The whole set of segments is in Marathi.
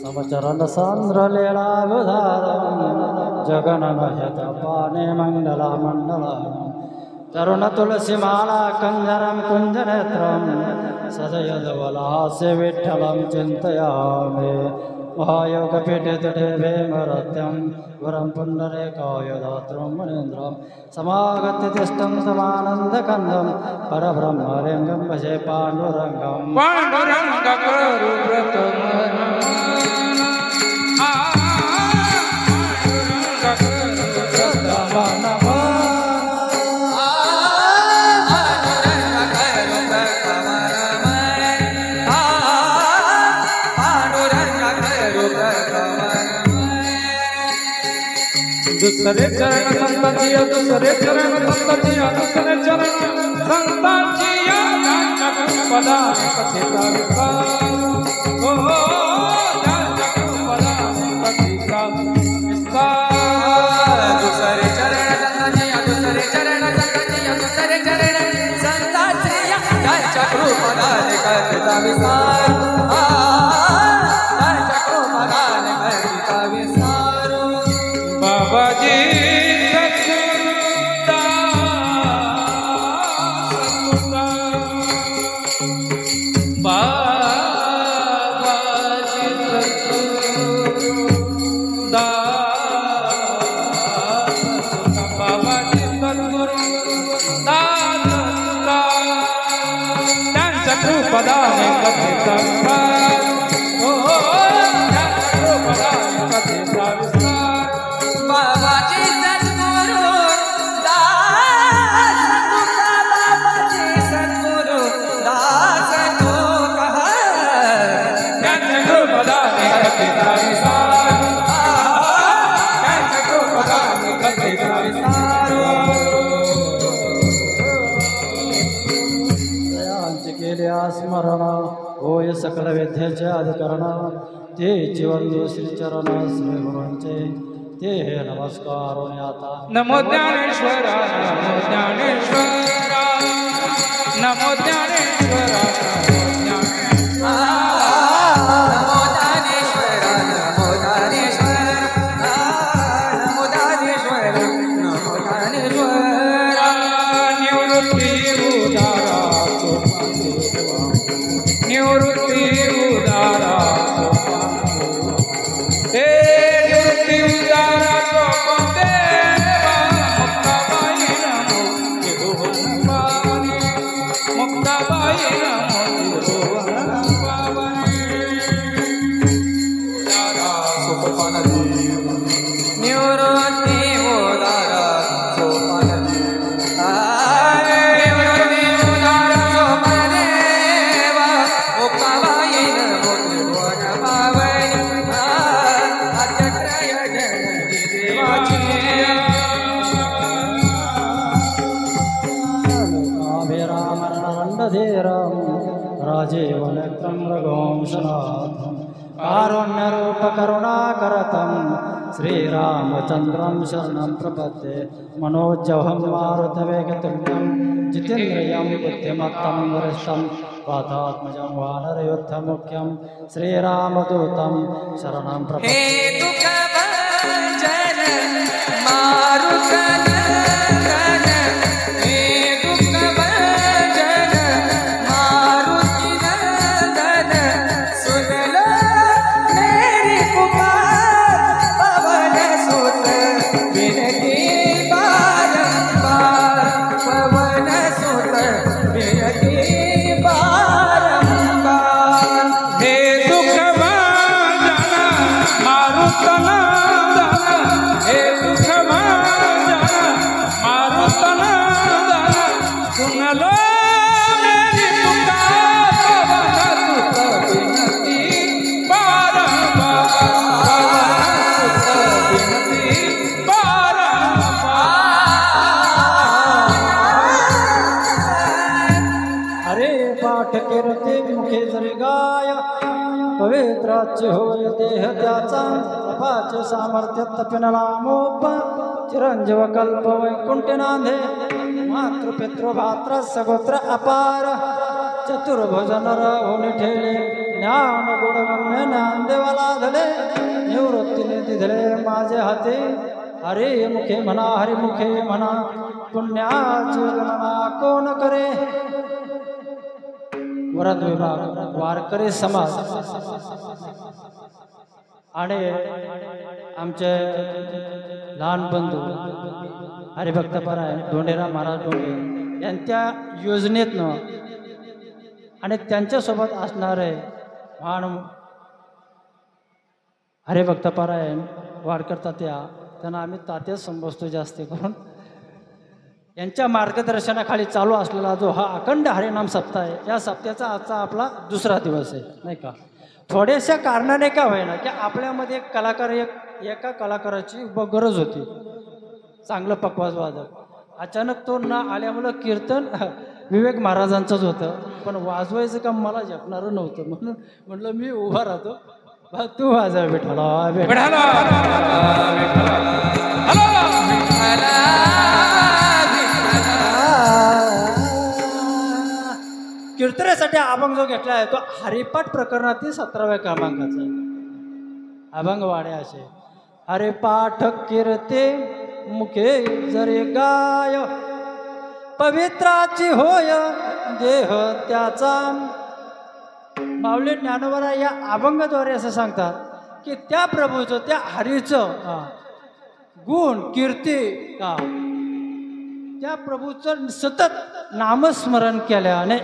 समचरण सांद्र लीलावधारम जगन्महत पाने मंडला मंडला तरुण तुलसी माला कंजरम कुंजनेत्रम सदयदवलास्य विठ्ठलं चिन्तयामि महायोगपीठे तटे भेमरत्यं वरं पुण्डरीकाय दातृं मुनीन्द्रं समागत्य तिष्ठं समानन्दकन्दं परब्रह्मलिङ्गं भजे पाण्डुरङ्गं दूसरे चरण संततिया दूसरे चरण संततिया दूसरे चरण संततिया पदा कथिता विकार ओ पदा कथिता विकार दूसरे चरण संततिया दूसरे चरण संततिया दूसरे चरण संततिया चक्र पदा कथिता विकार चक्र पदा कथिता विकार बाबा जी स्मरण होय सकल विद्येचे अधिकरण ते जीवंदो श्रीचरण श्री गुरूंचे ते हे नमस्कार आता नमो ज्ञानेश्वरा नमो ज्ञानेश्वरा नमो ज्ञानेश्वरा नमो ज्ञानेश्वरा नमो ज्ञानेश्वरा नमो ज्ञानेश्वरा नमो ज्ञानेश्वरा निवृत्ति उदारा निवृत्ति उदारा हे निवृत्ति उदारा राजीवनेत्रं रघुवंशनाथं कारुण्यरूपकरुणाकरतं श्रीरामचन्द्रं शरणं प्रपद्ये मनोजवं मारुतवेगतुल्यं जितेन्द्रियं बुद्धिमत्तं वरिष्ठं वातात्मजं वानरयुद्धमुख्यं श्रीरामदूतं शरणं प्रपद्ये पवित्राच्य होय देह त्याचा तपाचे सामर्थ्य तपिन नामोप चिरंजीव कल्प वैकुंठ नांदे मातृपितृ भात्र सगोत्र अपार चतुर्भुज नर होऊन ठेले ज्ञान गुणगम्य ज्ञानदेवाला धले निवृत्तीने दिधले माझे हाते हरे मुखे म्हणा हरे मुखे म्हणा पुण्याची गणना कोण करे वरद विभाग वारकरी समाज आणि आमचे लहान बंधू हरिभक्तपरायण धोंडेराव महाराज धोंडे यांच्या योजनेतनं आणि त्यांच्यासोबत असणारे महान हरिभक्तपरायण वारकर तात्या त्यांना आम्ही तात्याच संबोधतो जास्त करून यांच्या मार्गदर्शनाखाली चालू असलेला जो हा अखंड हरिनाम सप्ताह आहे या सप्त्याचा आजचा आपला दुसरा दिवस आहे नाही का. थोड्याशा कारणाने का होईना की आपल्यामध्ये एक कलाकार एका कलाकाराची गरज होती चांगलं पकवाज वादक अचानक तो न आल्यामुळं कीर्तन विवेक महाराजांचंच होतं पण वाजवायचं काम मला झेपणारं नव्हतं म्हणून म्हटलं मी उभा राहतो तू वाजव विठ्ठला कीर्तनेसाठी अभंग जो घेतला आहे तो हरिपाठ प्रकरणातील 17व्या क्रमांकाचा आहे. अभंग वाडे असे हरिपाठ कीर्ते मुखे जरे गाय पवित्राची होय देह त्याचा. माऊली ज्ञानोबा या अभंगाद्वारे असं सांगतात की त्या प्रभूचं त्या हरीचं गुण कीर्ती त्या प्रभूचं सतत नामस्मरण केल्याने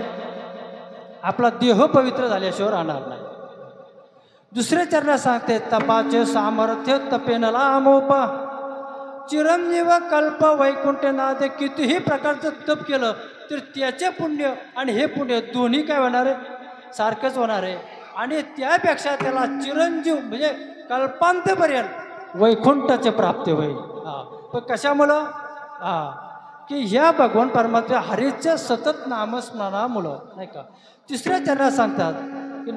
आपला देह पवित्र झाल्याशिवाय राहणार नाही. दुसऱ्या चरणात सांगते तपाचे सामर्थ्य तपेनला अमोप चिरंजीव कल्प वैकुंठ नाथ. कितीही प्रकारचं तप केलं तर त्याचे पुण्य आणि हे पुण्य दोन्ही काय होणार आहे सारखंच होणार आहे आणि त्यापेक्षा त्याला चिरंजीव म्हणजे कल्पांतपर्यंत वैकुंठाची प्राप्ती होईल. पण कशामुळं की ह्या भगवान परमात्मा हरीच्या सतत नामस्मरणामुळं नाही का. तिसऱ्या चरणात सांगतात की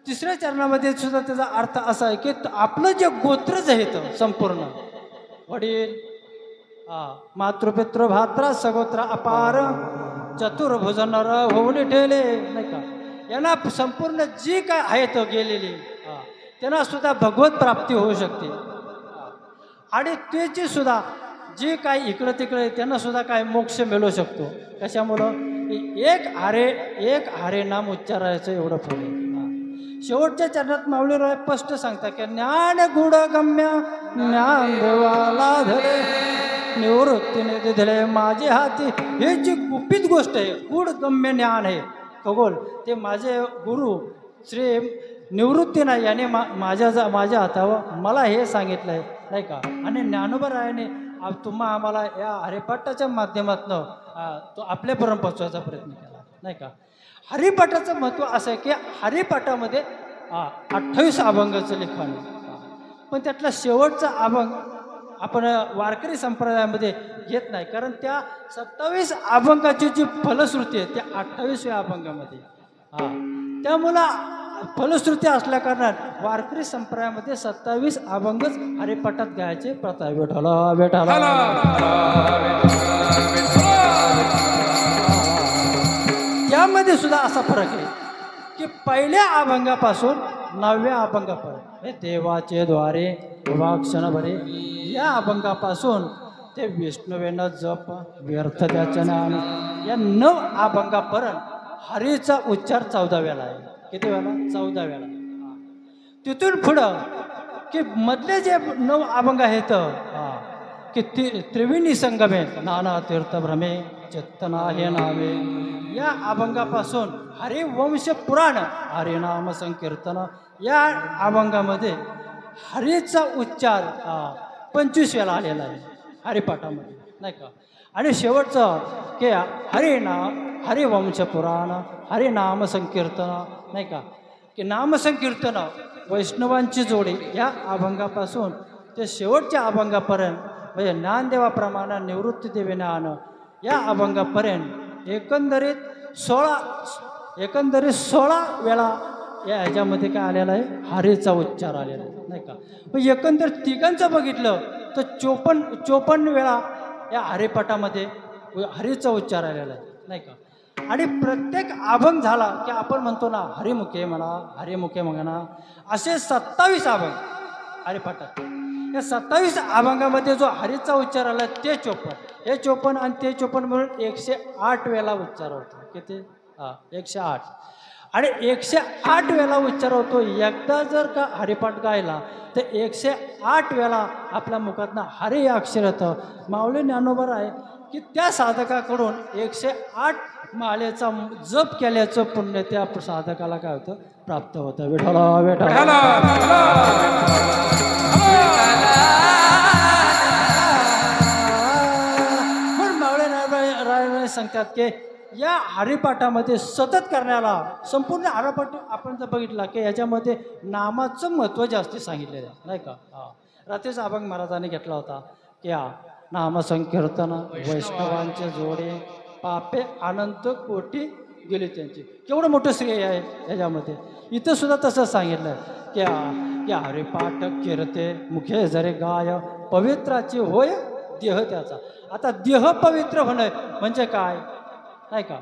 तिसऱ्या चरणामध्ये सुद्धा त्याचा अर्थ असा आहे की आपलं जे गोत्रच आहे तर संपूर्ण वडील मातृपितृ भात्रा सगोत्र अपार चतुर्भुज नर होऊन ठेले नाही का. यांना संपूर्ण जी काय आहे तो गेलेली त्यांना सुद्धा भगवत प्राप्ती होऊ शकते आणि त्याची सुद्धा जे काही इकडं तिकडे त्यांना सुद्धा काय मोक्ष मिळू शकतो. कशामुळं एक हरे नाम उच्चारायचं एवढं फळ. शेवटच्या चरणात माऊलीराय स्पष्ट सांगतात की ज्ञान गुड गम्य ज्ञान देवाला धरे निवृत्तीने दिधले माझे हाती. हे जी गुपित गोष्ट आहे गुड गम्य ज्ञान आहे खगोल ते माझे गुरु श्री निवृत्तीना याने माझ्या हातावर मला हे सांगितलं आहे नाही का. आणि ज्ञानोबरायाने तुम्हा आम्हाला या हरिपाठाच्या माध्यमातून तो आपल्यापर्यंत पोचवायचा प्रयत्न केला नाही का. हरिपाठाचं महत्त्व असं आहे की हरिपाठामध्ये 28 अभंगाचं लिखाण पण त्यातला शेवटचा अभंग आपण वारकरी संप्रदायामध्ये घेत नाही कारण त्या 27 अभंगाची जी फलश्रुती आहे त्या 28व्या अभंगामध्ये त्यामुळं फलश्रुती असल्या कारणात वारकरी संप्रदायामध्ये 27 अभंगच हरिपाठात गायचे प्रथा विठ्ठला. त्यामध्ये सुद्धा असा फरक आहे की पहिल्या अभंगापासून 9व्या अभंगापर्यंत देवाचे द्वारे उभाक्षण भरे या अभंगापासून ते विष्णुवेनं जप व्यर्थ त्याच्या ज्ञान या 9 अभंगापर्यंत हरीचा उच्चार 14व्याला आहे. किती वेळा 14व्याला. तिथून पुढं की मधले जे 9 अभंग आहेत की त्रिवेणी संगमे नाना तीर्थभ्रमे चेतना हे नावे या अभंगापासून हरिवंश पुराण हरिनाम संकीर्तन या अभंगामध्ये हरीचा उच्चार 25 वेळा आलेला आहे हरिपाठामध्ये नाही का. आणि शेवटचं की हरिवंश पुराण हरिनाम संकीर्तन नाही का की नामसंकीर्तन वैष्णवांची जोडी या अभंगापासून ते शेवटच्या अभंगापर्यंत म्हणजे ज्ञानदेवाप्रमाणे निवृत्ती देवी ज्ञान या अभंगापर्यंत एकंदरीत 16 वेळा या ह्याच्यामध्ये काय आलेला आहे, हरेचा उच्चार आलेला आहे, नाही का. पण एकंदर तिघांचं बघितलं तर 54 वेळा या हरिपाठामध्ये हरीचा उच्चार आलेला आहे, नाही का. आणि प्रत्येक अभंग झाला की आपण म्हणतो ना हरिमुखे म्हणा, हरिमुखे म्हणा, असे 27 अभंग हरिपाठात. या 27 अभंगामध्ये जो हरीचा उच्चार आला ते 54, हे 54 आणि ते 54 मिळून 108 वेळा उच्चार होतो. किती? 108. आणि 108 वेळा उच्चार होतो. एकदा जर का हरिपाठ गायला तर 108 वेळा आपल्या मुखातनं हरी हे अक्षर येतं. माऊली ज्ञानोबा आहे की त्या साधकाकडून 108 माळेचा जप केल्याचं पुण्य त्या साधकाला काय होतं, प्राप्त होतं. विठ्ठला विठ्ठला. म्हणून मावळे राय सांगतात की या हरिपाठामध्ये सतत करण्याला, संपूर्ण हरिपाठ आपण जर बघितला की याच्यामध्ये नामाचं महत्त्व जास्त सांगितलेलं आहे, नाही का. रात्रीच अभंग महाराजांनी घेतला होता की नामसंकीर्तन वैष्णवांचे जोडे, पापे अनंत कोटी गेली त्यांची. केवढं मोठं श्रेय आहे याच्यामध्ये. इथं सुद्धा तसंच सांगितलं की हरिपाठ कीर्ते मुखे जरे गाय, पवित्राची होय देह त्याचा. आता देह पवित्र होणं म्हणजे काय, नाही का.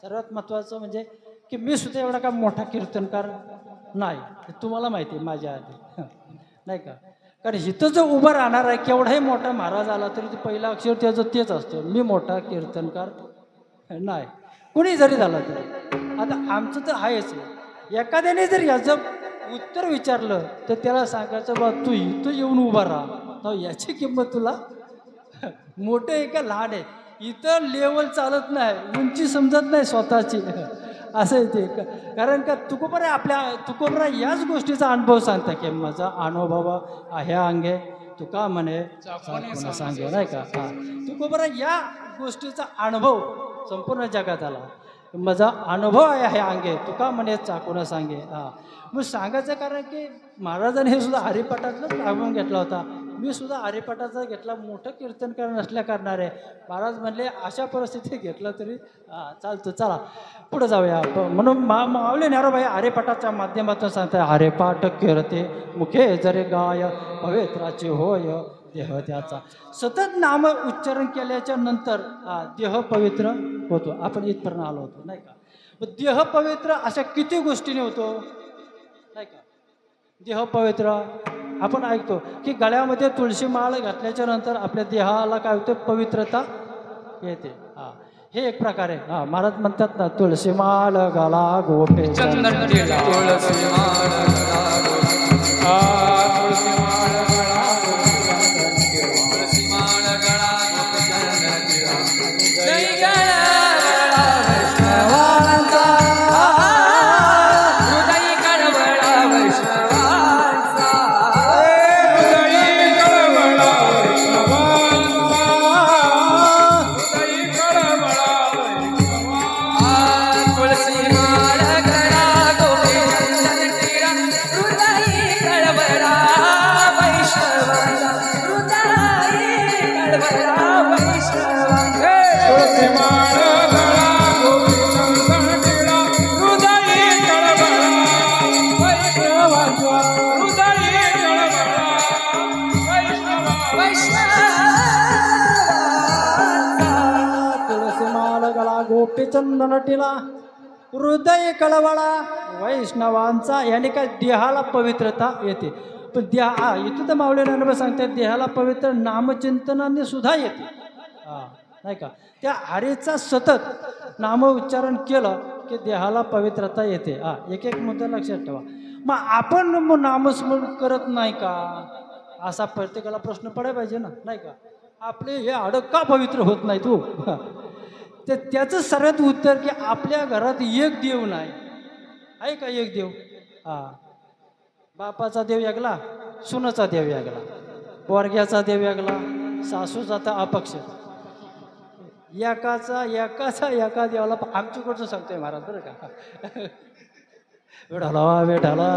सर्वात महत्त्वाचं म्हणजे की मी सुद्धा एवढा का मोठा कीर्तनकार नाही, तुम्हाला माहिती आहे माझ्या आधी, नाही का. कारण इथं जो उभं राहणार आहे, केवढाही मोठा महाराज आला तरी ते पहिला अक्षर त्याचं तेच असतं, मी मोठा कीर्तनकार नाही, कुणी जरी झालं तरी. आता आमचं तर आहेच आहे. एखाद्याने जर याचं उत्तर विचारलं तर त्याला सांगायचं बा तू इथं येऊन उभा राहा, तर याची किंमत तुला मोठं आहे का लहान आहे. इथं लेवल चालत नाही, उंची समजत नाही स्वतःची, असं आहे ते. कारण का तुकोबरा याच गोष्टीचा अनुभव सांगता की माझा अनुभव ह्या अंगे तुका म्हणे सांगे, नाही का. तुकोबरा या गोष्टीचा अनुभव संपूर्ण जगात आला. माझा अनुभव आहे ह्या अंगे तुका म्हणे चाकून सांगे. मग सांगायचं कारण की महाराजांनी हे सुद्धा हरिपाठातलाच अनुभव घेतला होता. मी सुद्धा हरिपाठाचा घेतला, मोठं कीर्तनकार नसल्या करणारे. महाराज म्हणले अशा परिस्थितीत घेतलं तरी चालतं, चला पुढं जाऊया. म्हणून माऊली ज्ञानोबा हरिपाठाच्या माध्यमातून सांगताय हरिपाठ कीर्ते मुखे जरे गाय, पवित्राची होय देह त्याचा. सतत नाम उच्चारण केल्याच्या नंतर देह पवित्र होतो. आपण इथपर्यंत आलो होतो, नाही का. देह पवित्र अशा किती गोष्टीने होतो, नाही का. देह पवित्र आपण ऐकतो की गळ्यामध्ये तुळशी माळ घातल्याच्या नंतर आपल्या देहाला काय होतं, पवित्रता येते. हे एक प्रकारे महाराज म्हणतात ना, तुळशी माळ गला गोपे चंदन टिळा, तुळसी माळ गळा तुळसी माळ गळा तुळसी माळ गळा चंदन टिळा, जय गळा वैष्णवांचा, हृदय कळवळा वैष्णवांचा, हृदय कळवळा वैष्णवांचा, हृदय कळवळा तुळसी माळ गळा गोपी चंदन टिळा, हृदय कळवळा वैष्णवांचा, हृदय कळवळा वैष्णवांचा, तुळसी माळ गळा गोपी चंदन टिळा, हृदय कळवळा वैष्णवांचा, हृदय कळवळा वैष्णवांचा. तुळसी माळ गळा गोपी चंदन टिळा, हृदय कळवळा वैष्णवांचा. याने काय देहाला पवित्रता येते. पण इथं तर माऊली ज्ञानोबा सांगतात देहाला पवित्र नामचिंतनाने सुद्धा येते, नाही का. त्या हरीचा सतत नाम उच्चारण केलं की देहाला पवित्रता येते. एक एक मुद्दा लक्षात ठेवा. मग आपण नामस्मरण करत नाही का, असा प्रत्येकाला प्रश्न पडायला पाहिजे ना, नाही का. आपले हे हाडं का पवित्र होत नाही तू तर त्याचं सर्वात उत्तर की आपल्या घरात एक देव नाही आहे का. एक देव, बापाचा देव वेगळा, सुनाचा देव वेगळा, पोरग्याचा देव वेगळा, सासूचा तर अपक्ष. एका देवाला आमच्याकडचं सांगतोय महाराज बरं का. वेढाला वेढाला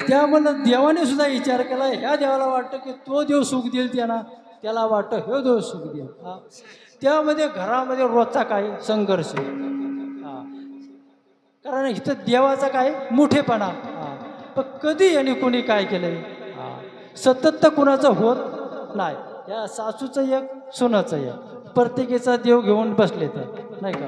त्यामुळं देवाने सुद्धा विचार केला. ह्या देवाला वाटतं की तो देव सुख देईल त्यांना, त्याला वाटतं हे दो सुखदेव. हा त्यामध्ये घरामध्ये रोजचा काय संघर्ष. हा कारण इथं देवाचा काय मोठेपणा. हा पण कधी यांनी कोणी काय केलंय. हा सतत तर कुणाचं होत नाही. या सासूचं एक सुनाचं एक प्रत्येकीचा देव घेऊन बसले तर नाही का.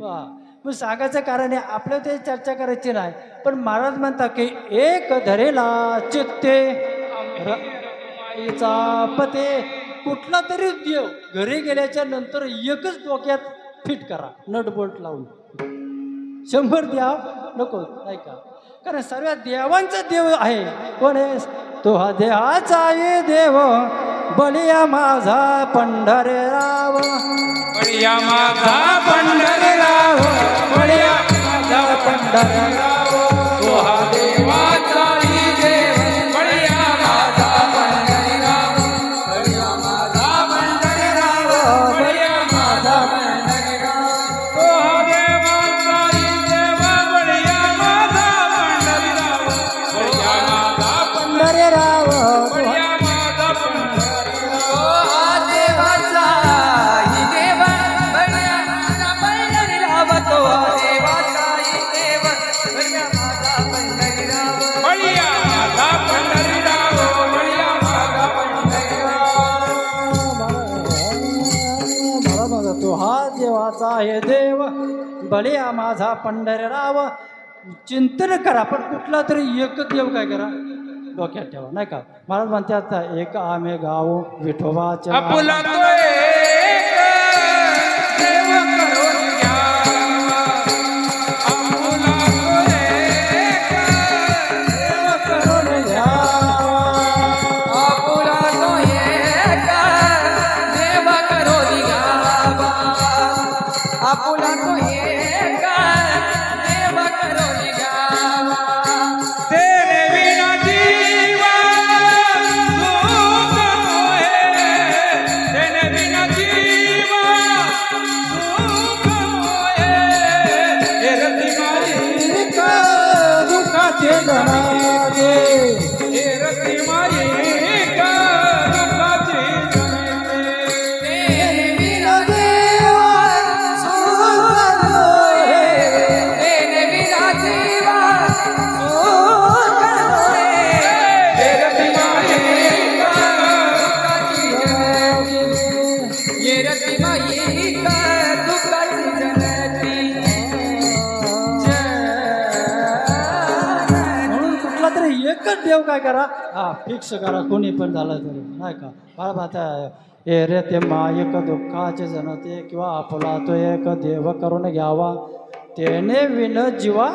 पहा मग सांगायचं कारण आहे आपल्या ते चर्चा करायची नाही. पण महाराज म्हणतात की एक धरेला चित्ते रमाईचा पते. कुठला तरी देव घरी गेल्याच्या नंतर एकच डोक्यात फिट करा नट बोल्ट लावून. 100 द्या नको नाही का. कारण सर्व देवांचा देव आहे. कोण आहे तो हा देहाचा आहे देव बलिया माझा पंढरराव. बळिया माझा पंढरराव, बळिया माझा पंढरराव, तो हा देवाचाही देव, बळिया माझा पंढरराव, बळिया माझा पंढरराव, बळिया माझा पंढरराव, तो हा देवाचाही देव, बळिया माझा पंढरराव, बळिया माझा पंढरराव. बळिया माझा पंढरराव, तो हा देवाचा ही देव, बळिया माझा पंढरराव, तो हा देवाचा ही देव, बळिया माझा पंढरराव, बळिया माझा पंढरराव, बळिया माझा पंढरराव. मला तो हा देवाचा हे देव बलिया माझा पंढरराव. चिंतन करा पण कुठला तरी एक देव काय करा डोक्यात ठेवा नाही का. महाराज म्हणतात एक आम्ही गाव विठोबाच्या आपुला तो एक देव करून घ्यावा, आपुला तो एक देव करून घ्यावा, आपुला तो एक देव करून घ्यावा, आपुला तो एक देव करून घ्यावा. तेने विना जीवा सुख मोहे, तेने विना जीवा सुख मोहे, हे रती माई का दुःखाचे जनाजे, हे रती माई का दुःखाचे जनाजे. तेने विना जीवा सुख मोहे, तेने विना जीवा सुख मोहे, हे रती माई का दुःखाची जनाजे, हे रती माई का दुःखाची जनाजी. म्हणून कुठला तरी एकच देव काय करा हा फिक्स करा कोणी पण झालं तरी नाही का. मला आता ए रे ते मा एक दुःखाचे जनते किंवा आपला तो एक देव करून घ्यावा त्याने विन जीवा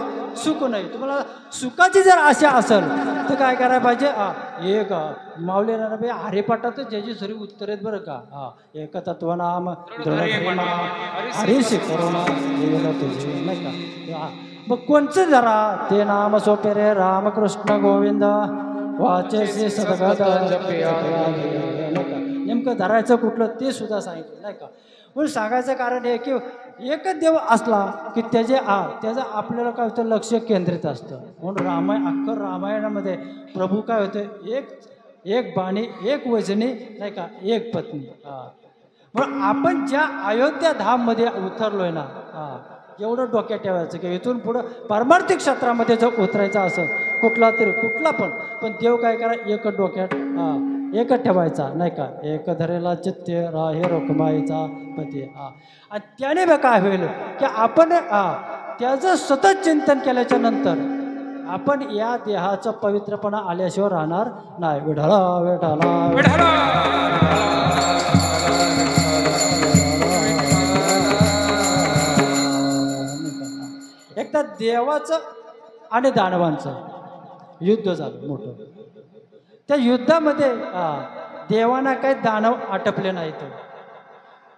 सुख नाही. तुम्हाला सुखाची जर आशा असेल तर काय करायला पाहिजे. हा एक माऊलीला बे हरिपाठात ज्याची सरी उत्तर आहेत बरं का. हा एक तत्वनाम दृढ हरिशी करुणा देवीला तुझी नाही का. हा मग कोणचं जरा ते नाम सोपे रे रामकृष्ण गोविंद वाचे श्री सदगत नेमकं धरायचं कुठलं ते सुद्धा सांगितलं नाही का. म्हणून सांगायचं कारण हे की एकच देव असला की त्याचं आपल्याला काय होतं लक्ष केंद्रित असतं. म्हणून अख्खं रामायणामध्ये प्रभू काय होतं एक बाणी एक वजनी नाही का एक पत्नी. म्हणून आपण ज्या अयोध्या धाममध्ये उतरलोय ना एवढं डोक्यात ठेवायचं की इथून पुढं पारमार्थिक क्षेत्रामध्ये जर उतरायचं असेल कुठला पण देव काय करा एकच डोक्यात एकच ठेवायचा नाही का. एक धरेला चित्ते हे रोखमाईचा पती. आणि त्याने बघ काय होईल की आपण त्याचं सतत चिंतन केल्याच्या नंतर आपण या देहाचा पवित्रपणा आल्याशिवाय राहणार नाही. विढळा विढळा विढळा. एकदा देवाचं आणि दानवांचं युद्ध झालं मोठं. त्या युद्धामध्ये देवांना काही दानव आटपले नाहीत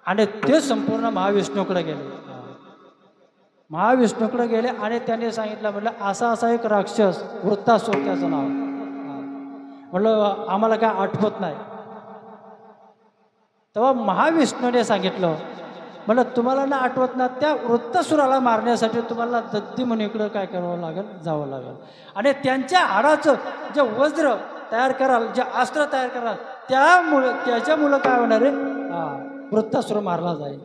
आणि ते संपूर्ण महाविष्णूकडे गेले. महाविष्णूकडे गेले आणि त्याने सांगितलं म्हटलं असा एक राक्षस वृत्तासूर त्याचं नाव. म्हटलं आम्हाला काय आठवत नाही. तेव्हा महाविष्णूने सांगितलं म्हटलं तुम्हाला ना आठवत ना त्या वृत्तासुराला मारण्यासाठी तुम्हाला दत्ती मुनीकडं काय करावं लागेल जावं लागेल आणि त्यांच्या हाडाचं जे वज्र तयार कराल जे अस्त्र तयार कराल त्याच्यामुळं काय होणार आहे वृत्तासुर मारला जाईल.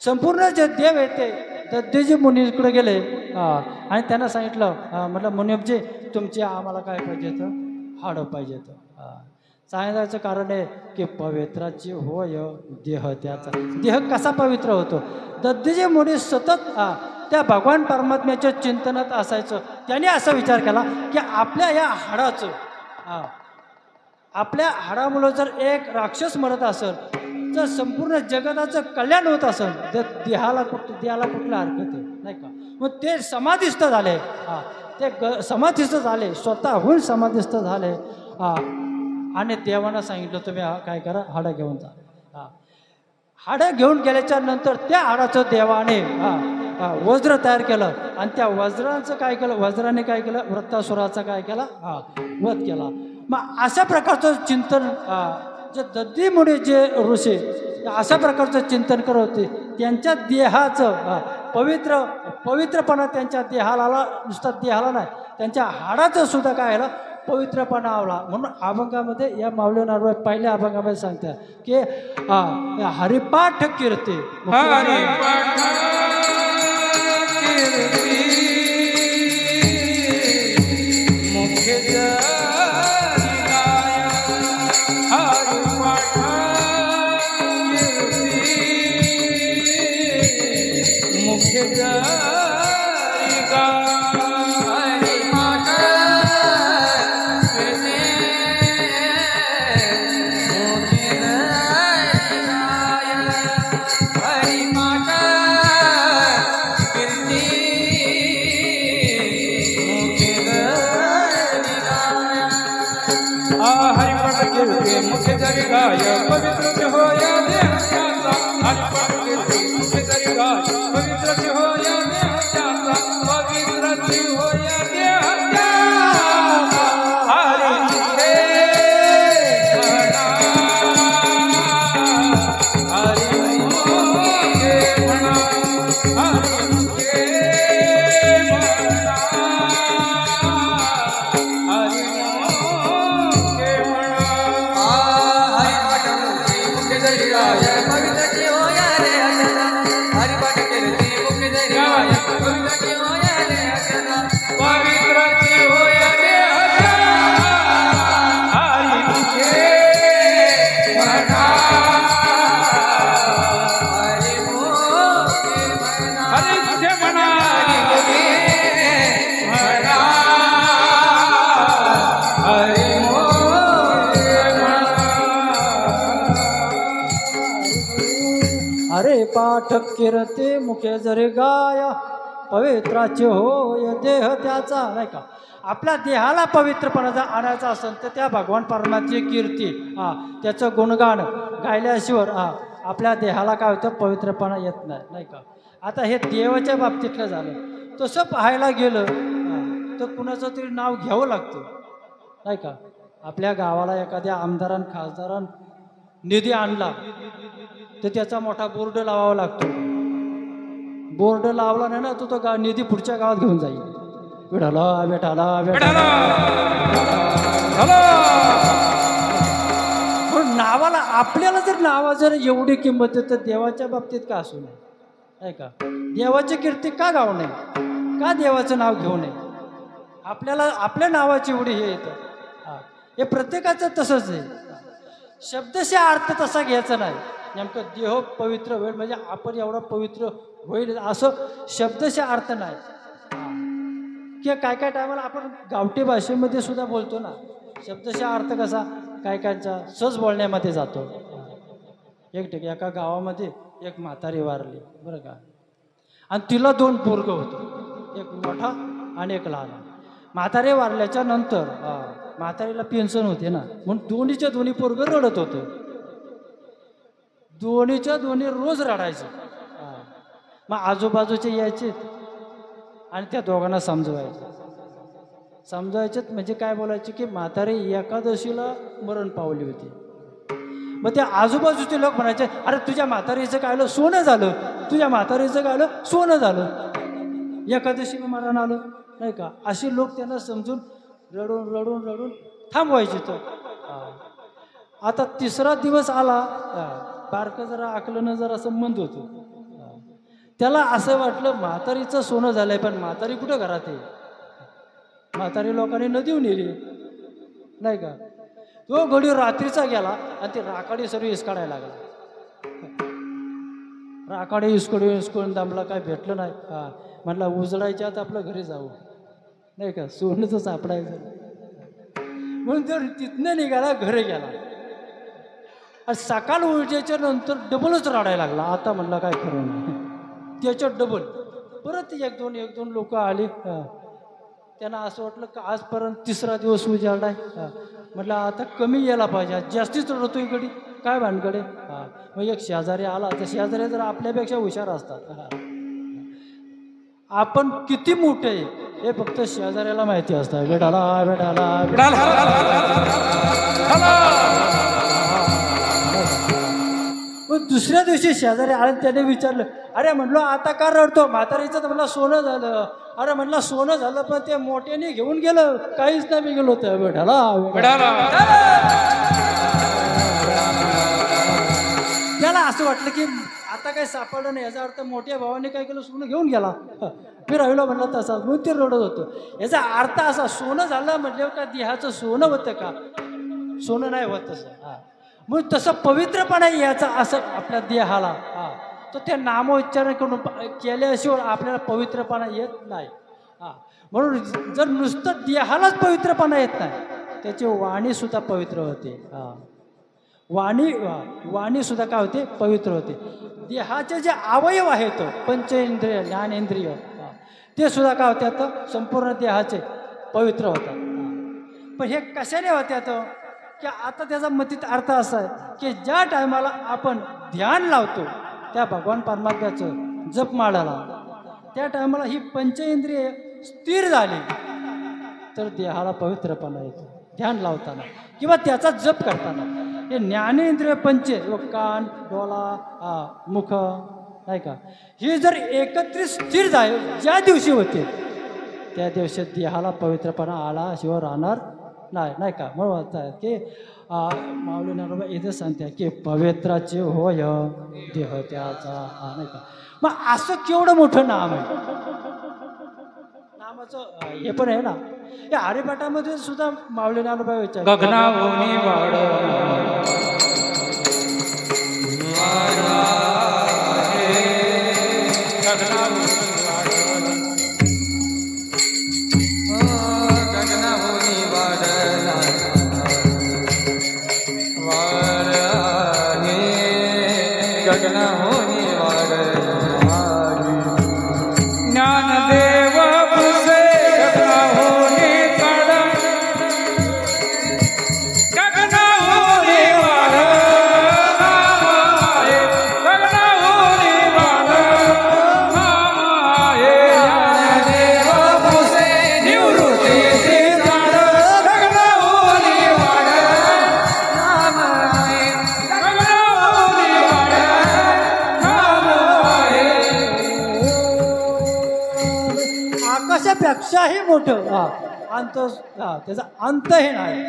संपूर्ण जे देव आहेत ते दत्तीजी मुनीकडे गेले आणि त्यांना सांगितलं म्हटलं मुनीजी तुमची आम्हाला काय पाहिजे तर हाडं पाहिजे तर सांगायचं कारण आहे की पवित्राची होय देह त्याचा. देह कसा पवित्र होतो. दत्तीजी मुनी सतत त्या भगवान परमात्म्याच्या चिंतनात असायचं. त्याने असा विचार केला की आपल्या या हाडाचं आपल्या हाडामुळं जर एक राक्षस मरत असेल जर संपूर्ण जगताचं कल्याण होत असेल तर देहाला कुठल्या हरकत आहे नाही का. मग ते समाधिस्थ झाले ते समाधिस्थ झाले स्वतःहून समाधिस्थ झाले आणि देवानं सांगितलं तुम्ही काय करा हाडं घेऊन जा. हाडं घेऊन गेल्याच्या नंतर त्या हाडाचं देवाने वज्र तयार केलं आणि त्या वज्राचं काय केलं वज्राने काय केलं वृत्तासुराचा काय केला वध केला. मग अशा प्रकारचं चिंतन जे दत्तीमुळे जे ऋषी अशा प्रकारचं चिंतन करत होते त्यांच्या देहाचं पवित्रपणा त्यांच्या देहाला नुसता देहाला नाही त्यांच्या हाडाचं सुद्धा काय आलं पवित्रपणा आवला. म्हणून अभंगामध्ये या माऊली नारळ पहिल्या अभंगामध्ये सांगतात की हरिपाठ कीर्ती मुख्य जरी गाय पवित्र होया देहाचा हरिपाठ कीर्ती मुख्य जरी गाय पवित्र होया देहाचा पवित्र होया देहाचा हरि मुखे म्हणा हरि मुखे म्हणा हरि मुखे म्हणा हरि मुखे म्हणा पवित्र होया रे हरिपाठ कीर्ती मुख्य जरी गाय पवित्र होया रे पवित्र होया रे हरि मुखे म्हणा हरि मुखे म्हणा हरि मुखे म्हणा हरि अरे पाठ कीर्ती मुखे जरी गाय पवित्राचे होय देह त्याचा नाही का. आपल्या देहाला पवित्रपणाचा आणायचा असेल तर त्या भगवान परमात्म्याची कीर्ती त्याचं गुणगान गायल्याशिवाय आपल्या देहाला काय होतं पवित्रपणा येत नाही का. आता हे देवाच्या बाबतीतलं झालं. तसं पाहायला गेलं तर कुणाचं तरी नाव घ्यावं लागतं नाही का. आपल्या गावाला एखाद्या आमदारान खासदारान निधी आणला तर त्याचा मोठा बोर्ड लावावा लागतो. बोर्ड लावला नाही ना तो निधी पुढच्या गावात घेऊन जाईल. विठाला विठाला विठाला पण नावाला आपल्याला जर नावा जर एवढी किंमत आहे तर देवाच्या बाबतीत का असू नये नाही का. देवाची कीर्ती का गाऊ नये का देवाचं नाव घेऊ नये. आपल्याला आपल्या नावाची एवढी हे येतं हे प्रत्येकाचं तसंच आहे. शब्दशः अर्थ तसा घ्यायचा नाही. नेमकं देह पवित्र होईल म्हणजे आपण एवढा पवित्र होईल असं शब्दशः अर्थ नाही. किंवा काय टायमाला आपण गावठी भाषेमध्ये सुद्धा बोलतो ना शब्दशः अर्थ कसा कायच्या सहज बोलण्यामध्ये जातो. एका गावामध्ये एक म्हातारी वारली बरं का आणि तिला 2 पोरगं होतं एक मोठा आणि एक लहान. म्हातारी वारल्याच्या नंतर म्हातारीला पेन्शन होते ना म्हणून दोन्ही पोरगं रडत होतं. दोन्ही रोज रडायचं. मग आजूबाजूचे यायचे आणि त्या दोघांना समजवायचे म्हणजे काय बोलायचे की म्हातारी एकादशीला मरण पावली होती. मग त्या आजूबाजूचे लोक म्हणायचे अरे तुझ्या म्हातारीचं काय आलं सोनं झालं तुझ्या म्हातारीचं काय आलं सोनं झालं एकादशीला मरण आलं नाही का. असे लोक त्यांना समजून रडून थांबवायचे. तर आता तिसरा दिवस आला, बारकं जरा आकलनं जरा संबंध होतो. त्याला असं वाटलं म्हातारीचं सोनं झालंय, पण म्हातारी कुठं घरात आहे. म्हातारी लोकांनी नदीवर नेली नाही का. तो घडी रात्रीचा गेला आणि ते राखाडी सर्व इसकाडायला लागला. राखाडी इसकडून दमला, काय भेटलं नाही. म्हटलं उजडायच्या आत आपलं घरी जाऊ नाही का, सोनंच सापडायचं. म्हणून जर तिथनं निघाला घरी गेला आणि सकाळ उलट्याच्या नंतर डबलच रडायला लागला. आता म्हणलं काय खरं नाही, त्याच्यात डबल परत एक दोन लोक आले. त्यांना असं वाटलं की आजपर्यंत तिसरा दिवस उजाडाय. म्हटलं आता कमी यायला पाहिजे, जास्तीच रडतोय गडी, काय भानगडे. मग एक शेजारी आला, तर शेजारी जर आपल्यापेक्षा हुशार असतात. आपण किती मोठे आहे हे फक्त शेजाऱ्याला माहिती असतं. बेटाला मग दुसऱ्या दिवशी शेजारी आले, त्याने विचारलं, अरे म्हटलं आता का रडतो. म्हातारीचं तर म्हणलं सोनं झालं. अरे म्हटलं सोनं झालं, पण ते मोठ्याने घेऊन गेलं, काहीच नाही मी गेलो होतं. त्याला असं वाटलं की आता काही सापडलं नाही, याचा अर्थ मोठ्या भावाने काय केलं, सोनं घेऊन गेला. मी राहिलो म्हणलं तसा, म्हणून ते रडत होतं. याचा अर्थ असा, सोनं झालं म्हटल्यावर का देहाचं सोनं होतं का, सोनं नाही होत तसं. मग तसं पवित्रपणा याचा असं आपल्या देहाला. तर ते नामोच्चारण करून केल्याशिवाय आपल्याला पवित्रपणा येत नाही. म्हणून जर नुसतं देहालाच पवित्रपणा येत नाही, त्याची वाणीसुद्धा पवित्र होते. वाणीसुद्धा काय होते, पवित्र होते. देहाचे जे अवयव आहेत, पंचेंद्रिय ज्ञानेंद्रिय, ते सुद्धा काय होत्यात, संपूर्ण देहाचे पवित्र होतात. पण हे कशाने होत्यात की आता त्याचा मतीत अर्थ असा आहे की ज्या टायमाला आपण ध्यान लावतो त्या भगवान परमात्म्याचं जप माळाला, त्या टायमाला ही पंचेंद्रिय स्थिर झाली तर देहाला पवित्रपणा येतो. ध्यान लावताना किंवा त्याचा जप करताना हे ज्ञानेंद्रिय पंचे, कान, डोळा, मुख नाही का, ही जर एकत्रित स्थिर झाले ज्या दिवशी होते त्या दिवशी देहाला पवित्रपणा आला शिवाय राहणार नाही का. म्हणून की माऊली नारोबा इथं सांगते की पवित्राचे होय देह त्याचा, नाही का. मग असं केवढं मोठं नाम आहे. नामाचं हे पण आहे ना, या हरिपाठामध्ये सुद्धा माऊली नारोबा विचार पेक्षाही मोठं अंत, त्याचा अंत हे नाही,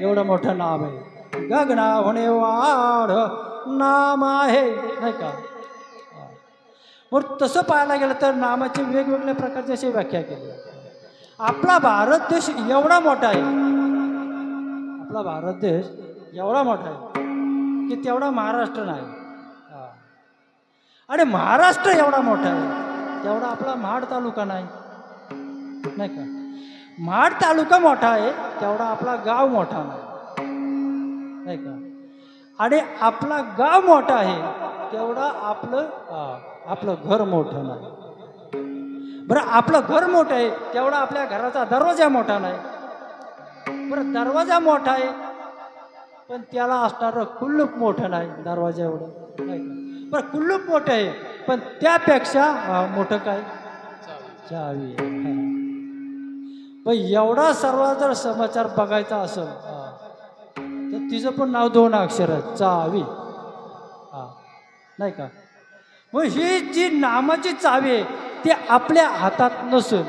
एवढं मोठं नाम आहे. गगना होणे वाढ नाम आहे, नाही का. मग तसं पाहायला गेलं तर नामाचे वेगवेगळ्या प्रकारची अशी व्याख्या केली. आपला भारत देश एवढा मोठा आहे, आपला भारत देश एवढा मोठा आहे की तेवढा महाराष्ट्र नाही. आणि महाराष्ट्र एवढा मोठा आहे तेवढा आपला महाड तालुका नाही, नाही का. महाड तालुका मोठा आहे तेवढा आपला गाव मोठा नाही का. आणि आपला गाव मोठा आहे तेवढा आपलं घर मोठं नाही. बरं, आपलं घर मोठं आहे तेवढा आपल्या घराचा दरवाजा मोठा नाही. बरं, दरवाजा मोठा आहे पण त्याला असणारं कुल्लूप मोठं नाही, दरवाजा एवढं नाही का. बरं, कुल्लूप मोठं आहे पण त्यापेक्षा मोठं काय, चावी. पण एवढा सर्व जर समाचार बघायचा असेल तर तिचं पण नाव 2 अक्षर आहे, चावी, नाही का. मग ही जी नामाची चावी आहे ती आपल्या हातात नसेल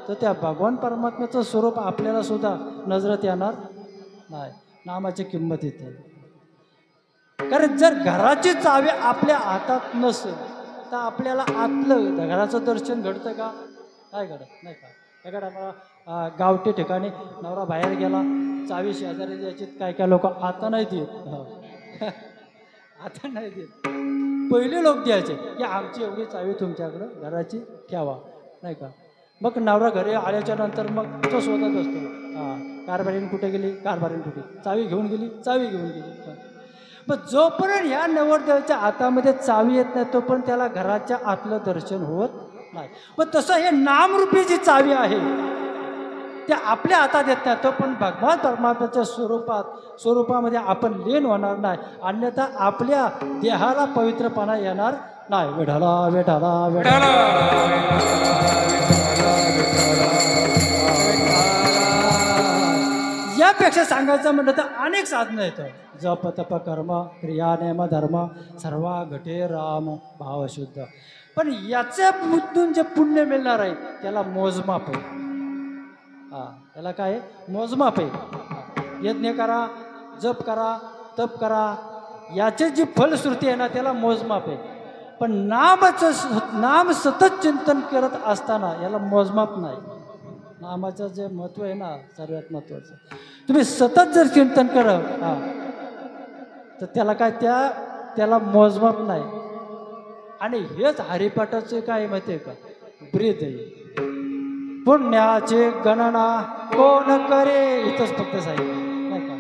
तर त्या भगवान परमात्म्याचं स्वरूप आपल्याला सुद्धा नजरेत येणार नाही. नामाची किंमत येते. कारण जर घराची चावी आपल्या हातात नसेल तर आपल्याला आतलं घराचं दर्शन घडतं का? काय घडत नाही का? एखाद्या मला गावठी ठिकाणी नवरा बाहेर गेला, चावी शेजारी द्यायची, काय काय लोक आता नाही देत. आता नाही देत. पहिले लोक द्यायचे की आमची एवढी चावी तुमच्याकडं घराची ठेवा, नाही का? मग नवरा घरी आल्याच्या नंतर मग तो शोधत असतो, कारभारीण कुठे गेली, कारभारीण कुठे, चावी घेऊन गेली, चावी घेऊन गेली. मग जोपर्यंत ह्या नवरदेवाच्या हातामध्ये चावी येत नाही तोपर्यंत त्याला घराच्या आतलं दर्शन होत नाही. मग तसं हे नामरूपी जी चावी आहे ते आपल्या हातात येत नाही तो पण भगवान परमात्म्याच्या स्वरूपामध्ये आपण लीन होणार नाही, अन्यथा आपल्या देहाला पवित्रपणा येणार नाही. विठाला विठाला विठाला. यापेक्षा सांगायचं म्हटलं तर अनेक साधनं येतं. जप तप कर्म क्रिया नेम धर्म सर्वा घटे राम भावशुद्ध. पण याच्यातून जे पुण्य मिळणार आहे त्याला मोजमाप आहे. त्याला काय आहे? मोजमाप आहे. यज्ञ करा, जप करा, तप करा, याचे जी फलश्रुती आहे ना त्याला मोजमाप आहे. पण नाम सतत चिंतन करत असताना याला मोजमाप नाही. नामाचं जे महत्त्व आहे ना सर्वात महत्त्वाचं, तुम्ही सतत जर चिंतन करा तर त्याला काय त्याला मोजमाप नाही. आणि हेच हरिपाठाचे काय माहिती आहे का? ब्रीद आहे. पुण्याचे गणना कोण करे, इथंच फक्त सांगितलं नाही का?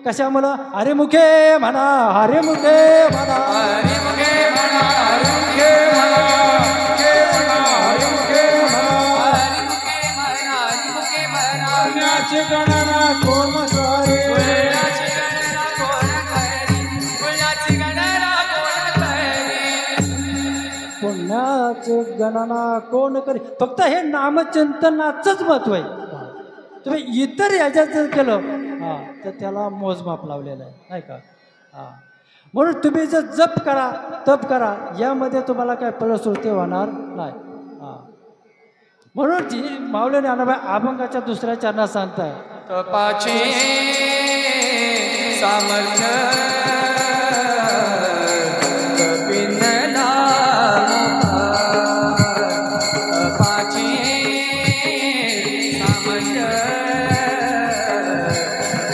कशामुळं? हरिमुखे म्हणा, हरिमुखे म्हणा, हरिमुखे म्हणा, हरिमुखे म्हणा, हरिमुखे म्हणा, हरिमुखे म्हणा, हरिमुखे म्हणा. पुण्याचे गणना कोण करे, पुण्याची गणना कोण करे, पुण्याची गणना कोण करे. पुण्याचे गणना कोण करे. फक्त हे नामचिंतनाचंच महत्व आहे. तुम्ही इतर ह्याच्यात जर केलं तर त्याला मोजमाप लावलेलं आहे, नाही का? म्हणून तुम्ही जर जप करा, तप करा, यामध्ये तुम्हाला काय फलश्रुती होणार नाही. म्हणून जी माऊली ज्ञानोबा अभंगाच्या दुसऱ्या चरणात सांगताय, तपाचे सामर्थ्य कपिनला, तपाचे सामर्थ्य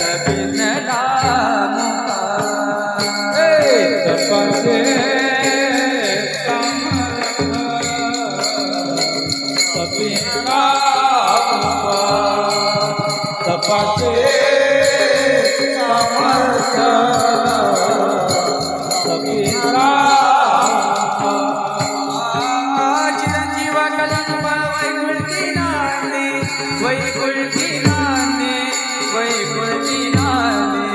कपिनला, तपाचे तपाचे सामर्थ्य कपिला. चिरंजीव कलंब वैकुंठी नांदे, वैकुंठी नांदे, वैकुंठी नांदे.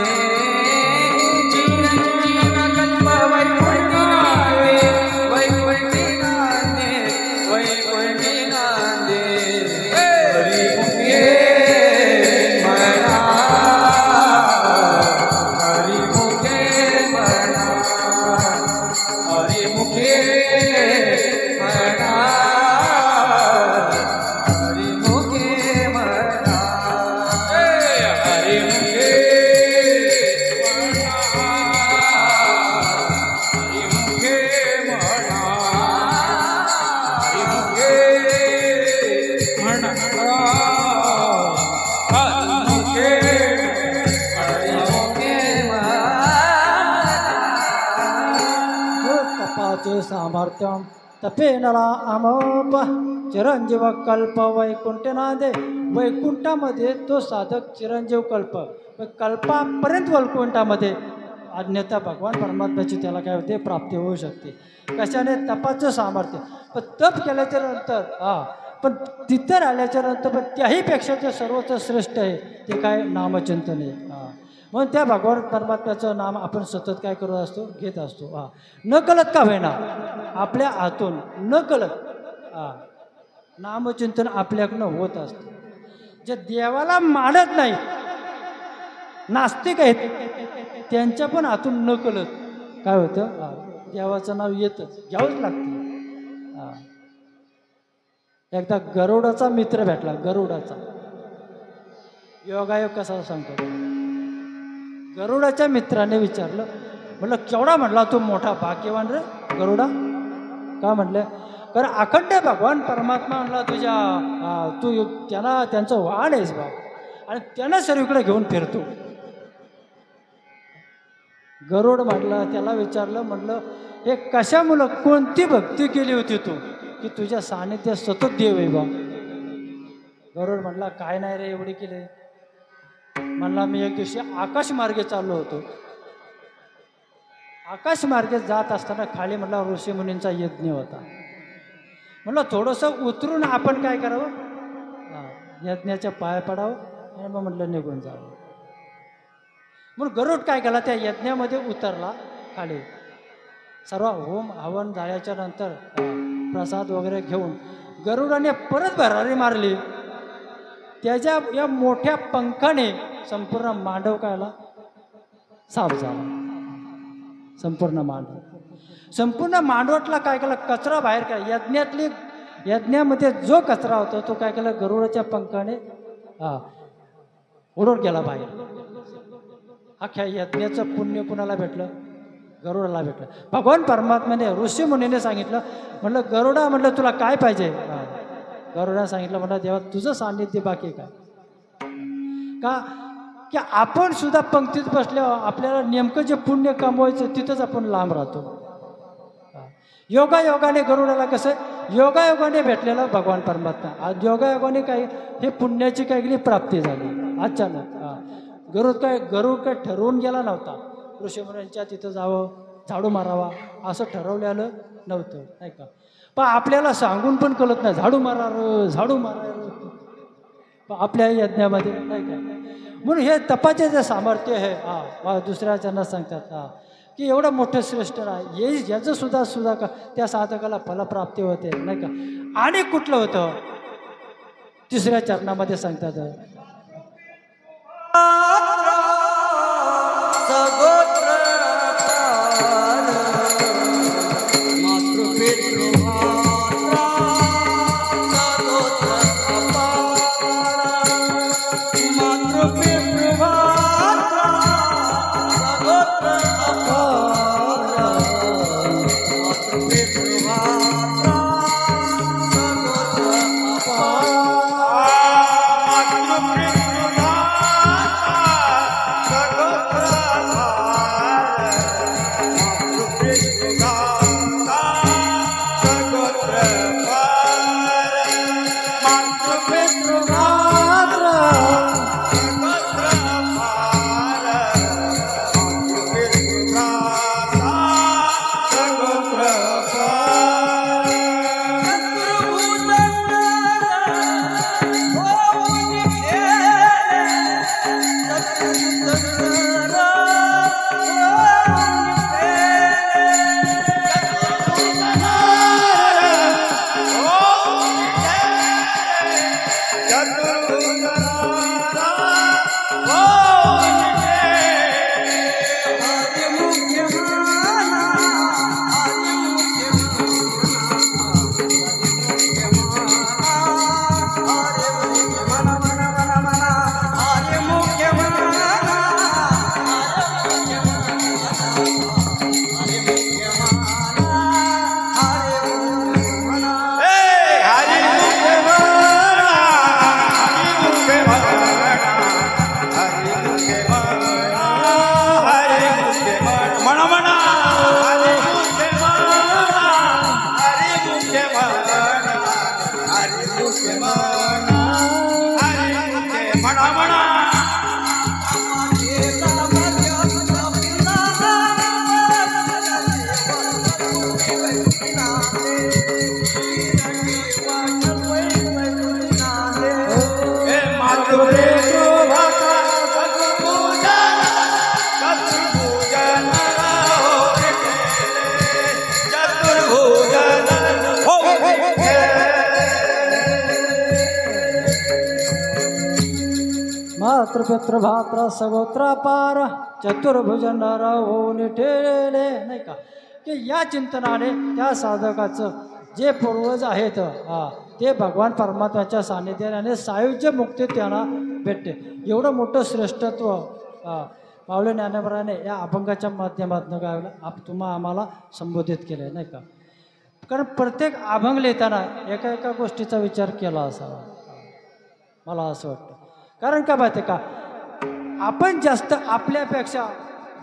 चिरंजीव कलंब वैकुंठी नांदे, वैकुंठी नांदे, वैकुंठी नांदे. हरिमुखे म्हणा, हरिमुखे म्हणा, हरिमुखे म्हणा, हरिमुखे म्हणा, हरिमुखे तपाचे सामर्थ्यम तपेनला अमोप चिरंजीव कल्प वैकुंठ नादे. वैकुंठामध्ये तो साधक चिरंजीव कल्पापर्यंत वैकुंठामध्ये, अन्यथा भगवान परमात्म्याची त्याला काय होते? प्राप्ती होऊ शकते. कशाने? तपाचं सामर्थ्य. पण तप केल्याच्या नंतर पण तिथं आल्याच्या नंतर पण त्याहीपेक्षा जे सर्वोच्च श्रेष्ठ आहे ते काय? नामचिंतन आहे. म्हणून त्या भगवान परमात्म्याचं नाम आपण सतत काय करत असतो? घेत असतो. न कळत का होईना आपल्या हातून न कळत नामचिंतन आपल्याकडनं होत असतं. जे देवाला मानत नाही, नास्तिक आहेत, त्यांच्या पण हातून न कळत काय होतं? देवाचं नाव येतच, घ्यावंच लागतं. एकदा गरुडाचा मित्र भेटला, गरुडाचा. योगायोग कसा सांगतो? गरुडाच्या मित्राने विचारलं, म्हणलं केवढा म्हणला तू मोठा भाग्यवान रे गरुडा? का म्हणलं? कारण अखंड भगवान परमात्मा म्हणला तुझ्या तू त्यांचं वाण आहेस बा, आणि त्यांना सर्वीकडे घेऊन फिरतो. गरुड म्हटलं, त्याला विचारलं, म्हटलं हे कशामुळं, कोणती भक्ती केली होती तू की तुझ्या सानिध्यात सतत देव आहे बा? गरुड म्हटला, काय नाही रे एवढी केले. म्हणला मी एक दिवशी आकाशमार्गे चाललो होतो. आकाशमार्गे जात असताना खाली म्हटला ऋषीमुनींचा यज्ञ होता. म्हटलं थोडंसं उतरून आपण काय करावं, यज्ञाच्या पाया पडावं आणि मग म्हटलं निघून जावं. म्हणून गरुड काय केला, त्या यज्ञामध्ये उतरला खाली. सर्व होम हवन झाल्याच्या नंतर प्रसाद वगैरे घेऊन गरुडाने परत भरारी मारली. त्याच्या या मोठ्या पंखाने संपूर्ण मांडव कायला साफ झाला. संपूर्ण मांडवटला काय केलं, कचरा बाहेर काय, यज्ञामध्ये जो कचरा होता तो काय केला, गरुडाच्या पंखाने उडून गेला बाहेर. अख्ख्या यज्ञाचं पुण्य कुणाला भेटलं? गरुडाला भेटलं. भगवान परमात्म्याने ऋषीमुनीने सांगितलं, म्हटलं गरुडा, म्हटलं तुला काय पाहिजे? गरुडा सांगितलं, म्हटलं देवा तुझं सान्निध्य बाकी काय? का की आपण सुद्धा पंक्तीत बसल्यावर आपल्याला नेमकं जे पुण्य कमवायचं तिथंच आपण लांब राहतो. योगायोगाने गरुडाला कसं, योगायोगाने भेटलेला भगवान परमात्मा. आज योगायोगाने काय हे पुण्याची काय केली प्राप्ती झाली अचानक. गरुड काय ठरवून गेला नव्हता, ऋषीमुनींच्या तिथं जावं, झाडू मारावा असं ठरवलेलं नव्हतं, नाही का? पण आपल्याला सांगून पण कळत नाही, झाडू मारा पण आपल्या यज्ञामध्ये, नाही का? म्हणून हे तपाचे जे सामर्थ्य आहे, दुसऱ्याच्यांना सांगतात की एवढं मोठं श्रेष्ठ आहे, याचं सुद्धा का त्या साधकाला फलप्राप्ती होते, नाही का? आणि कुठलं होतं, तिसऱ्या चरणामध्ये सांगतात, मातृपित्र भात्र सगोत्रा पार चतुर्भुज नर होऊन ठेले, नाही का? की या चिंतनाने त्या साधकाचं जे पूर्वज आहेत ते भगवान परमात्म्याच्या सान्निध्याने सायुज्य मुक्ती त्यांना भेटते. एवढं मोठं श्रेष्ठत्व माऊली ज्ञानेश्वराने या अभंगाच्या माध्यमातून काय तुम्हा आम्हाला संबोधित केलं आहे, नाही का? कारण प्रत्येक अभंग लिहिताना एका एका गोष्टीचा विचार केला असावा, मला असं वाटतं. कारण का माहिती आहे का, आपण जास्त आपल्यापेक्षा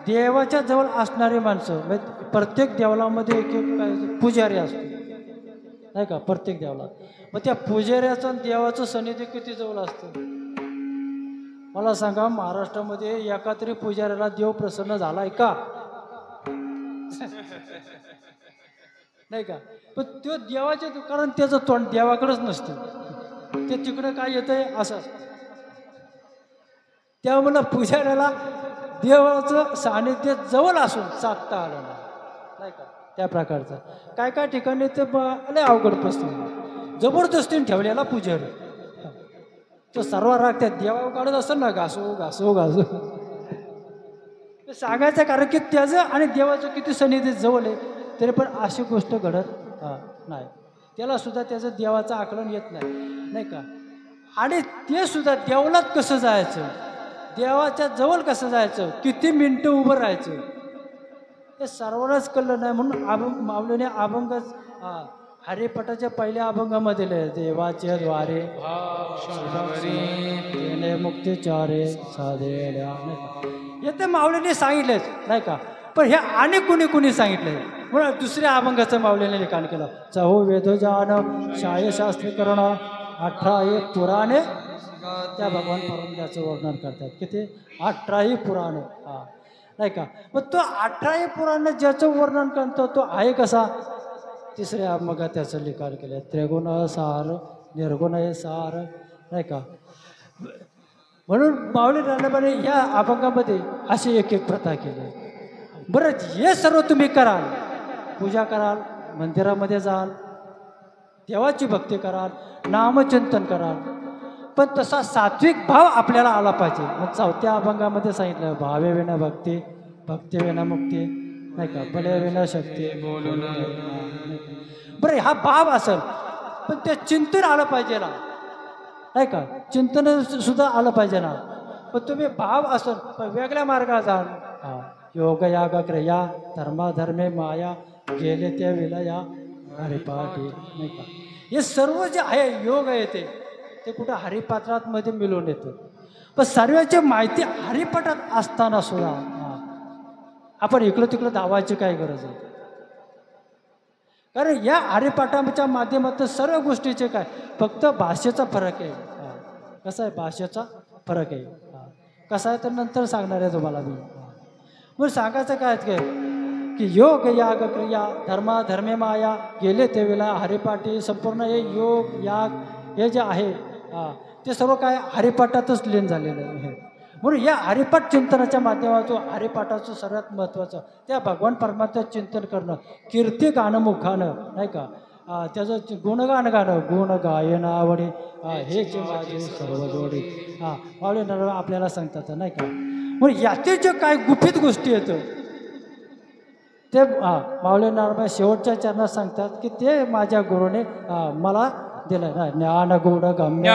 देवाच्या जवळ असणारी माणसं, म्हणजे प्रत्येक देवळामध्ये एक एक पुजारी असतो, नाही का? प्रत्येक देवाला. मग त्या पुजाऱ्याचं आणि देवाचं सन्निधी किती जवळ असतं मला सांगा. महाराष्ट्रामध्ये एका तरी पुजाऱ्याला देव प्रसन्न झालाय का? नाही का? पण तो देवाचे, कारण त्याचं तोंड देवाकडेच नसतं, ते तिकडं काय येतंय असं. त्यामुळं पुजाऱ्याला देवाचं सानिध्य जवळ असून साधता आलं नाही का? त्या प्रकारचं काय काय ठिकाणी ते लय अवघड प्रश्न, जबरदस्तीने ठेवलेला पुजारी तो सर्व राग त्या देवा काढत असतं ना, घासो घासो घासो. सांगायचं कारण की त्याचं आणि देवाचं किती सन्निधी जवळ आहे, तरी पण अशी गोष्ट घडत नाही. त्याला सुद्धा त्याचं देवाचं आकलन येत नाही, नाही का? आणि ते सुद्धा देवलात कसं जायचं, देवाच्या जवळ कसं जायचं, किती मिनटं उभं राहायचं, हे सर्वांनाच कळलं नाही. म्हणून माऊलीने अभंग हरिपटाच्या पहिल्या अभंगामध्ये लिहिले, देवाचे द्वारे तेने मुक्तिचारे साधेल्या, नाही का? येते माऊलीने सांगितलेच, नाही का? पण हे आणि कुणी सांगितलंय म्हणून दुसऱ्या अभंगाचं माऊलीने लिखाण केलं. चहू वेदजान शास्त्रीकरण 18 पुराणे, त्या भगवान परमल्याचं वर्णन करतात. किती? 18 पुराणे, नाही का? मग तो 18 पुराण ज्याचं वर्णन करतो तो आहे कसा? तिसऱ्या अभंगात त्याचं लिखाण केलं, त्रिगुण सार निर्गुण सार, नाही का? म्हणून माऊली ज्ञानेश्वराने ह्या अभंगामध्ये अशी एक एक प्रथा केली. बरं, हे सर्व तुम्ही कराल, पूजा कराल, मंदिरामध्ये जाल, देवाची भक्ती कराल, नामचिंतन कराल, पण तसा सात्विक भाव आपल्याला आला पाहिजे. मग चौथ्या अभंगामध्ये सांगितलं, भावे विना भक्ती, भक्ती विना मुक्ती, नाही का? बले विना शक्ती बोलून. बरं, हा भाव असेल पण ते चिंतन आलं पाहिजे ना, नाही का? चिंतन सुद्धा आलं पाहिजे ना. पण तुम्ही भाव असेल पण वेगळ्या मार्गात जाल, योग याग क्रिया धर्माधर्मे माया गेले ते विलया हरिपाठी, नाही का? हे सर्व जे आहे योग आहे ते कुठं हरिपात्रामध्ये मिळून येतं. पण सर्वांची माहिती हरिपाठात असताना सुद्धा आपण इकडं तिकडं धावायची काय गरज आहे? कारण या हरिपाठाच्या माध्यमातून सर्व गोष्टीचे काय, फक्त भाषेचा फरक आहे. कसा आहे? भाषेचा फरक आहे. कसा आहे तर नंतर सांगणार आहे तुम्हाला मी. मग सांगायचं काय की योग याग क्रिया धर्मे माया गेले ते वेळा हरिपाठी, संपूर्ण हे योग याग हे जे आहे ते सर्व काय हरिपाठातच लीन झालेलं आहे. म्हणून या हरिपाठ चिंतनाच्या माध्यमातून हरिपाठाचं सर्वात महत्त्वाचं त्या भगवान परमात्म्याचं चिंतन करणं, कीर्ती गाणं मुखानं, नाही का? त्याचं गुणगान गाणं, गुण गायन आवडी हेच माझे सर्व जोडी, माऊली आपल्याला सांगतात, नाही का? म्हणून याचे जे काय गुपित गोष्टी येतं ते माऊली नारायण शेवटच्या चरणात सांगतात की ते माझ्या गुरुने मला दिलं ना. ज्ञान गुण गम्य,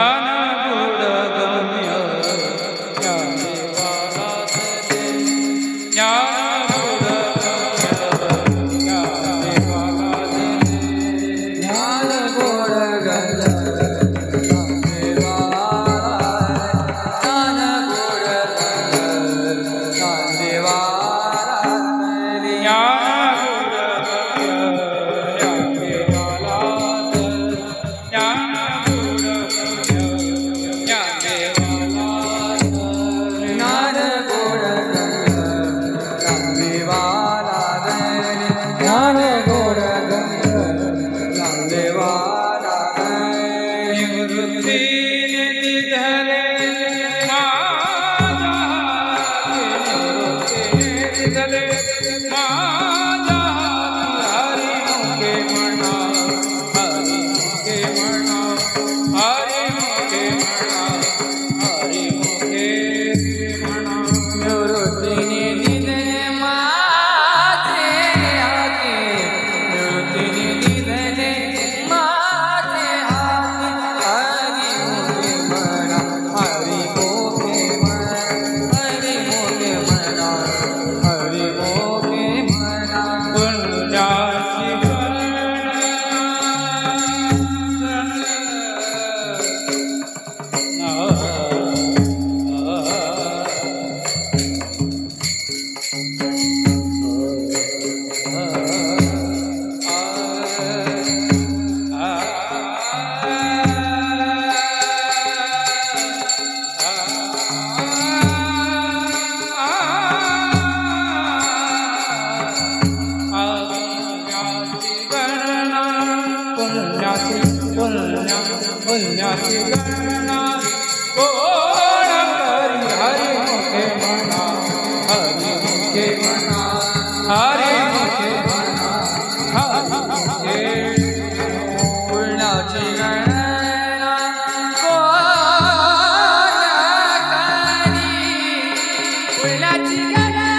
पुण्याची गणना कोण करी हरी मुखे म्हणा हरी मुखे म्हणा हरी मुखे म्हणा हरी मुखे पुण्याची गणना कोण करी पुण्याची गणना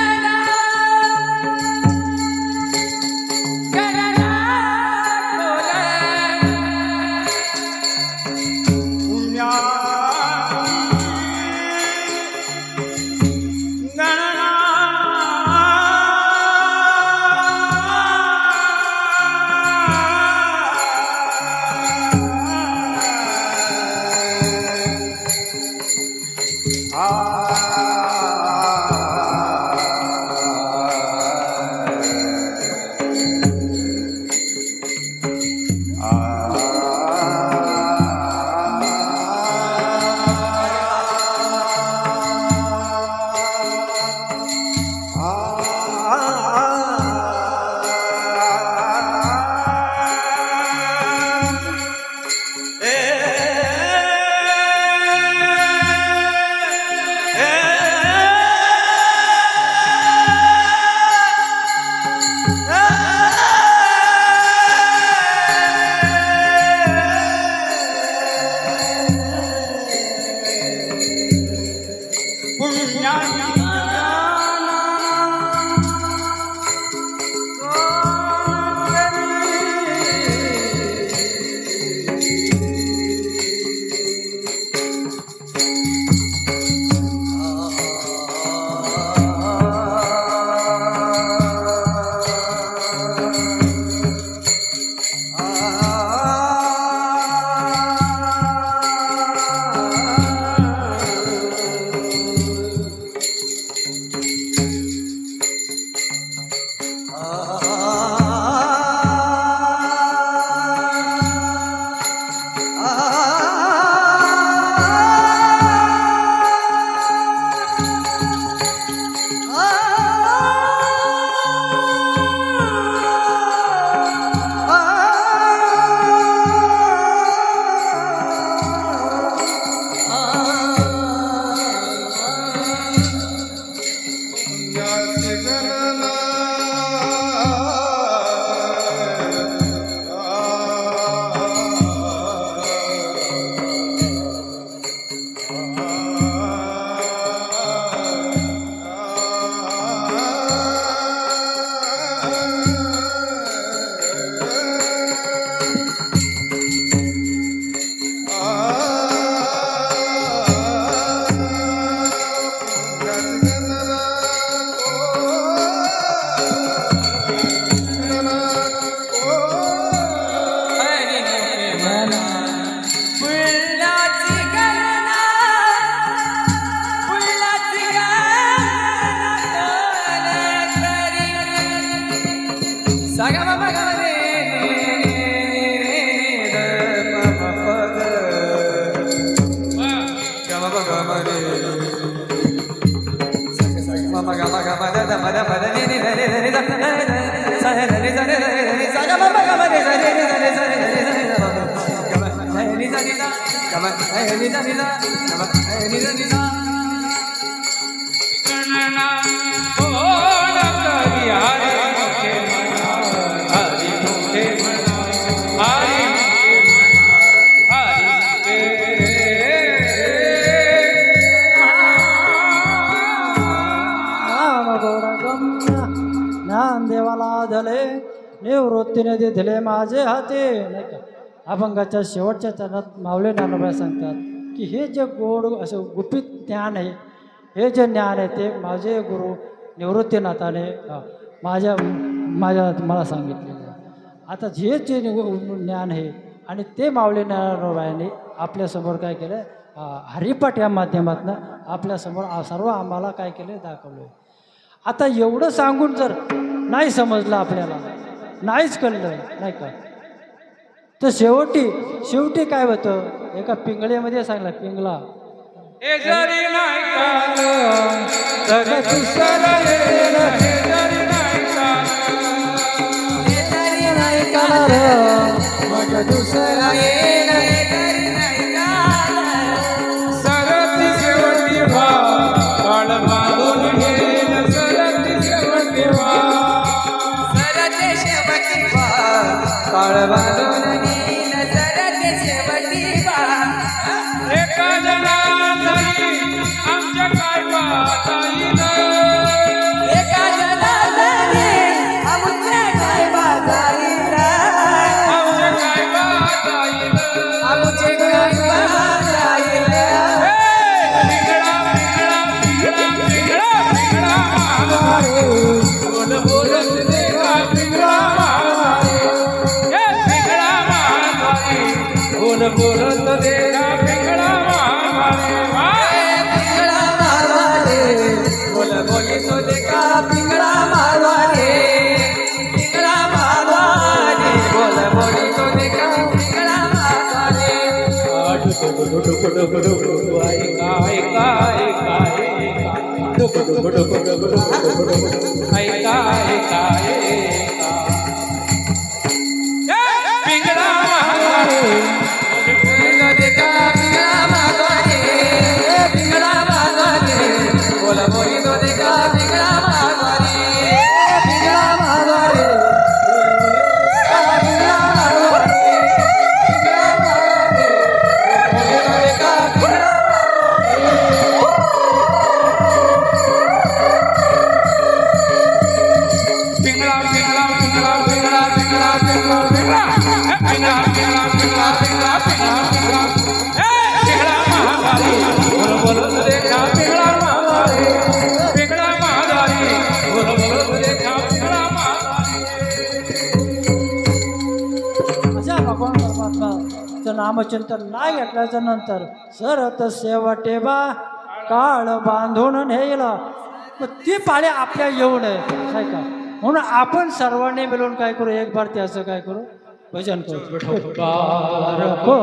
निवृत्तीने दिले माझे हाते नाही का. अभंगाच्या शेवटच्या चरणात माऊली ज्ञानोबा सांगतात की हे जे गोड असं गुपित ज्ञान आहे, हे जे ज्ञान आहे ते माझे गुरु निवृत्तीनाथाने मला सांगितलेलं. आता हे जे ज्ञान आहे आणि ते माऊली ज्ञानोबाने आपल्यासमोर काय केलं, हरिपाठ या माध्यमातून आपल्यासमोर सर्व आम्हाला काय केले दाखवलं. आता एवढं सांगून जर नाही समजलं, आपल्याला नाहीच कळलं नाही का, तर शेवटी काय होतं, एका पिंगळेमध्ये सांगला पिंगला हे जरी नाही काल तर दुसरं येईल, हे जरी नाही काल, हे जरी नाही काल मग दुसरं येईल. काळ बांधून नेईन सरते शेवटी बाळा एका जनाधारी आमच्या काय वाचाईन एका जनाधारी आमच्या काय वाचाईन आमच्या काय वाचाईन आमचे काय वाचाईन पिंगळा पिंगळा पिंगळा पिंगळा मारवारे बोल बोलत देवा पिंगळा मारवारे हे पिंगळा मारवारे बोल बोलत देवा पिंगळा मारवारे पिंगळा मारवारे बोल बोलितो देखा पिंगळा मारवारे पिंगळा मारवारे बोल बोलितो देखा पिंगळा मारवारे पिंगळा बोलितो देखा पिंगळा मारवारे पिंगळा मारवारे बोल बोलितो देखा पिंगळा मारवारे पिंगळा मारवारे पिंगळा मारवारे पिंगळा मारवारे बोलितो देखा पिंगळा पिंगळा पिंगळा पिंगळा पिंगळा पिंगळा पिंगळा पिंगळा पिंगळा पिंगळा पिंगळा पिंगळा पिंगळा पिंगळा महादारी बोल बोलत देखा पिंगळा महादारी पिंगळा महादारी बोल बोलत देखा पिंगळा महादारी अशा भगवान परमात्माचं नामचिंतन नाही घेतल्याच्या नंतर सरत शेवटे बा काळ बांधून नेला मग ती पाळी आपल्या येऊ नये काय का म्हणून आपण सर्वांनी मिळून काय करू एक बार त्याचं काय करू भजन करू ठोकारको.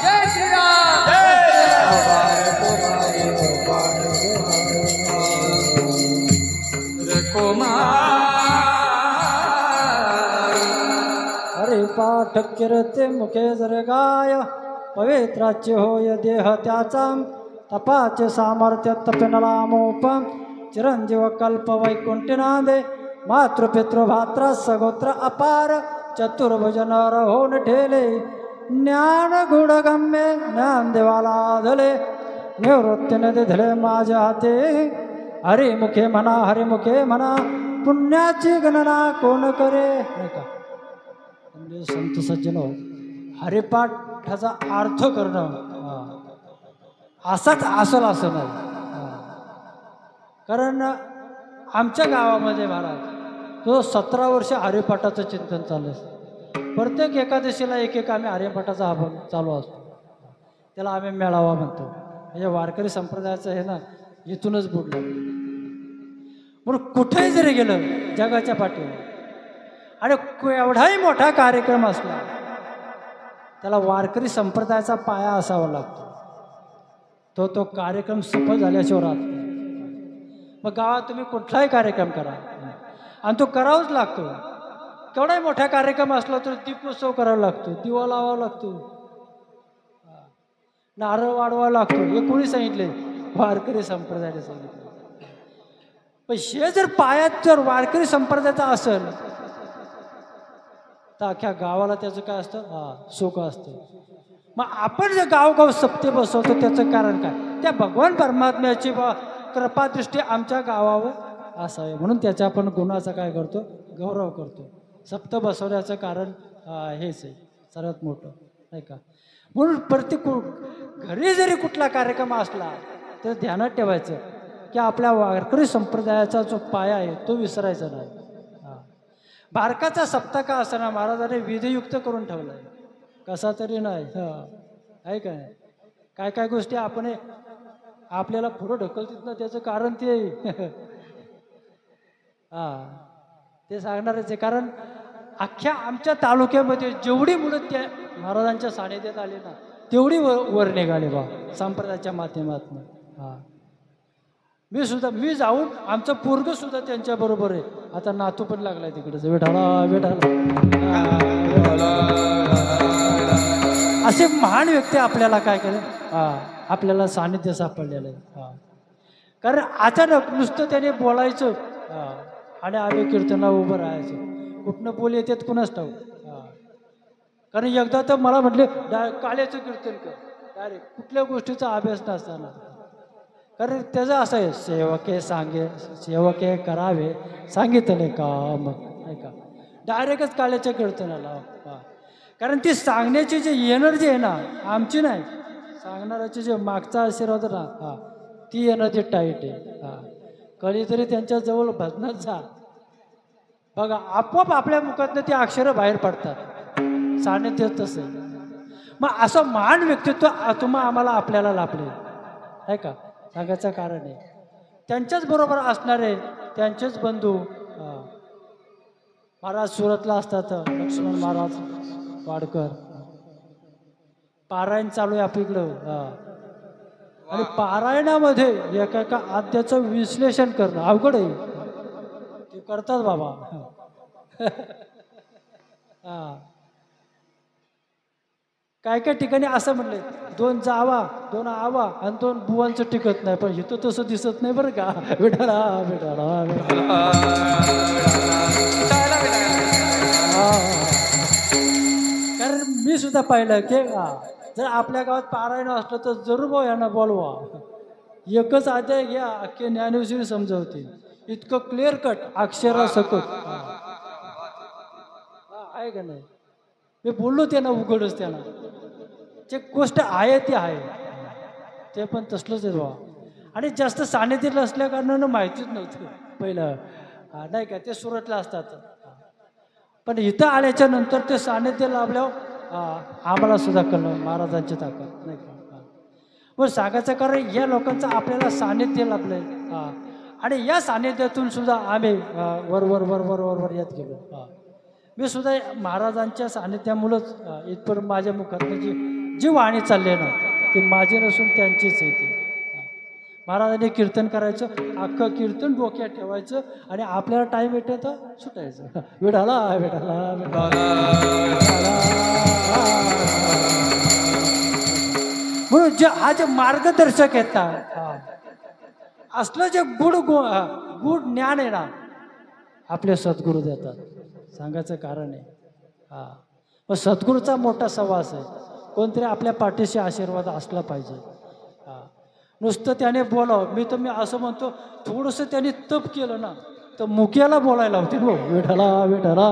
जय श्रीराम हरे पाठ किरते मुखे जर गाय पवित्राचे होय देह त्याचा तपाचे सामर्थ्य तपिनलामोप चिरंजीव कल्प वैकुंठीनादे मातृपितृ भात्र सगोत्र अपार चतुर्भुज नर होऊन ठेले ज्ञान गुणगम्य ज्ञान देवाला धले निवृत्तीने दिधले माझ्या हाते हरिमुखे म्हणा हरिमुखे म्हणा पुण्याची गणना कोण करे नाही का म्हणजे संत सज्जन हरिपाठाचा अर्थ करणं असाच असेल असं नाही कारण आमच्या गावामध्ये महाराज तो 17 वर्ष हरिपाठाचं चिंतन चालू असतं प्रत्येक एकादशीला एक आम्ही हरिपाठाचा अभंग चालू असतो त्याला आम्ही मेळावा म्हणतो म्हणजे वारकरी संप्रदायाचं हे ना इथूनच बुडलं म्हणून कुठेही जरी गेलं जगाच्या पाठीवर आणि एवढाही मोठा कार्यक्रम असला त्याला वारकरी संप्रदायाचा पाया असावा लागतो तो कार्यक्रम सफल झाल्याशिवाय राहत नाही. मग गावात तुम्ही कुठलाही कार्यक्रम करा आणि तो करावाच लागतो. केवढाही मोठा कार्यक्रम असला तर दीपोत्सव करावा लागतो, दिवा लावावा लागतो, नारळ वाढवावा लागतो. हे कोणी सांगितले? वारकरी संप्रदायाने सांगितले. पण हे जर पायात जर वारकरी संप्रदायाचा असेल तर अख्ख्या गावाला त्याचं काय असतं? सुख असतं. मग आपण जे गावगाव सप्ते बसवतो त्याचं कारण काय? त्या भगवान परमात्म्याची कृपादृष्टी आमच्या गावावर असावी म्हणून त्याच्या आपण गुणाचा काय करतो? गौरव करतो. सप्त बसवण्याचं कारण हेच आहे सर्वात मोठं, नाही का? म्हणून प्रत्येक घरी जरी कुठला कार्यक्रम असला तर ध्यानात ठेवायचं की आपल्या वारकरी संप्रदायाचा जो पाया आहे तो विसरायचा नाही. बारकाचा सप्ताह का असताना महाराजांनी विधियुक्त करून ठेवला आहे, कसा तरी नाही. आहे काय काय काय गोष्टी आपण आपल्याला पुढं ढकलतात ना, त्याचं कारण ते ते सांगणारच आहे. कारण अख्ख्या आमच्या तालुक्यामध्ये जेवढी मुलं त्या महाराजांच्या सानिध्यात आली ना तेवढी वर निघाले बा संप्रदायाच्या माध्यमातून. मी जाऊन आमचं पोरग सुद्धा त्यांच्या बरोबर आहे. आता नातू पण लागलाय तिकडे. विठाला असे महान व्यक्ती आपल्याला काय केलं, आपल्याला सानिध्य सापडलेलं आहे. कारण अचानक नुसतं त्याने बोलायचं आणि आम्ही कीर्तनाला उभं राहायचं. कुठनं बोल येतात कुणाच ठाऊक. कारण एकदा तर मला म्हटले काल्याचं कीर्तन कर, डायरेक्ट कुठल्या गोष्टीचा अभ्यास नसताना. कारण त्याचं असं आहे, सेवके करावे सांगितले का, मग नाही का डायरेक्टच काल्याच्या कीर्तनाला. कारण ती सांगण्याची जी एनर्जी आहे ना आमची नाही, सांगणाऱ्याची जे मागचा आशीर्वाद ना ती एनर्जी टाईट आहे. कधीतरी त्यांच्या जवळ भजनात जा बघा, आपोआप आपल्या मुखातनं ती अक्षरं बाहेर पडतात. सानिध्य तसं. मग असं महान व्यक्तित्व आम्हाला आपल्याला लाभले आहे का, सांगायचं कारण आहे. त्यांच्याच बरोबर असणारे त्यांचेच बंधू महाराज सुरतला असतात, लक्ष्मण महाराज वाडकर. पारायण चालू आहे आपल्याकडं. आणि पारायणामध्ये एका आद्याचं विश्लेषण करणं अवघड आहे. ते करतात बाबा. काय काय ठिकाणी असं म्हणले, 2 जावा 2 आवा आणि 2 बुवांचं टिकत नाही. पण इथं तसं दिसत नाही बरं का. विठाला कारण मी सुद्धा पाहिलं की जर आपल्या गावात पारायण असलं तर जरूर भाऊ यांना बोलवा. एकच अध्याय घ्या, अख्खे ज्ञानेश्वरी समजवते. इतकं क्लिअर कट अक्षरासकट आहे का नाही. मी बोललो त्यांना उघडच, त्यांना जे गोष्ट आहे ती आहे, ते पण तसलंच आहे बाबा. आणि जास्त सानिध्य असल्या कारणानं माहितीच नव्हतं पहिलं, नाही का. ते सुरतला असतात, पण इथं आल्याच्या नंतर ते सानिध्य लाभल्यावर आम्हाला सुद्धा कळलं महाराजांची ताकद, नाही का. मग सांगायचं कारण या लोकांचं आपल्याला सानिध्य लाभलंय. आणि या सानिध्यातून सुद्धा आम्ही वर येत गेलो. मी सुद्धा महाराजांच्या सानिध्यामुळंच इथपर्यंत माझ्या मुखातनं जी वाणी चालली ना ती माझी नसून त्यांचीच आहे. ती महाराजांनी कीर्तन करायचं, अख्खं कीर्तन डोक्यात ठेवायचं आणि आपल्याला टाईम येते तर सुटायचं. विठाला म्हणून जे आज मार्गदर्शक येतात असलं जे गुड ज्ञान आहे ना आपले सद्गुरू देतात. सांगायचं कारण आहे. मग सद्गुरूचा मोठा सहवास आहे. कोणतरी आपल्या पाठीशी आशीर्वाद असला पाहिजे. नुसतं त्याने बोलावं. मी असं म्हणतो, थोडंसं त्याने तप केलं ना तर मुक्याला बोलायला होते. हो विठाला विठाला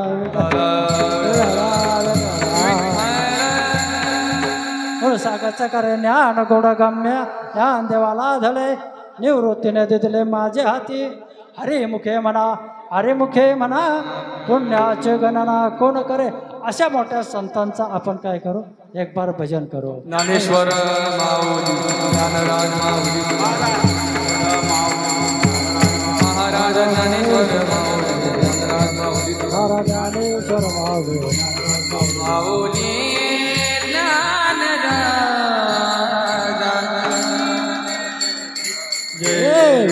म्हणून सांगायचं कारण ज्ञान गोड गम्य ज्ञान देवाला धले निवृत्तीने दिले माझे हाती. हरे मुखे म्हणा पुण्याचे गणना कोण करे. अशा मोठ्या संतांचा आपण काय करू, एक बार भजन करू. ज्ञानेश्वर माऊली ज्ञानराज माऊली महाराज ज्ञानेश्वर माऊली ज्ञानराज माऊली महाराज ज्ञानेश्वर माऊली माऊली ज्ञानराज जय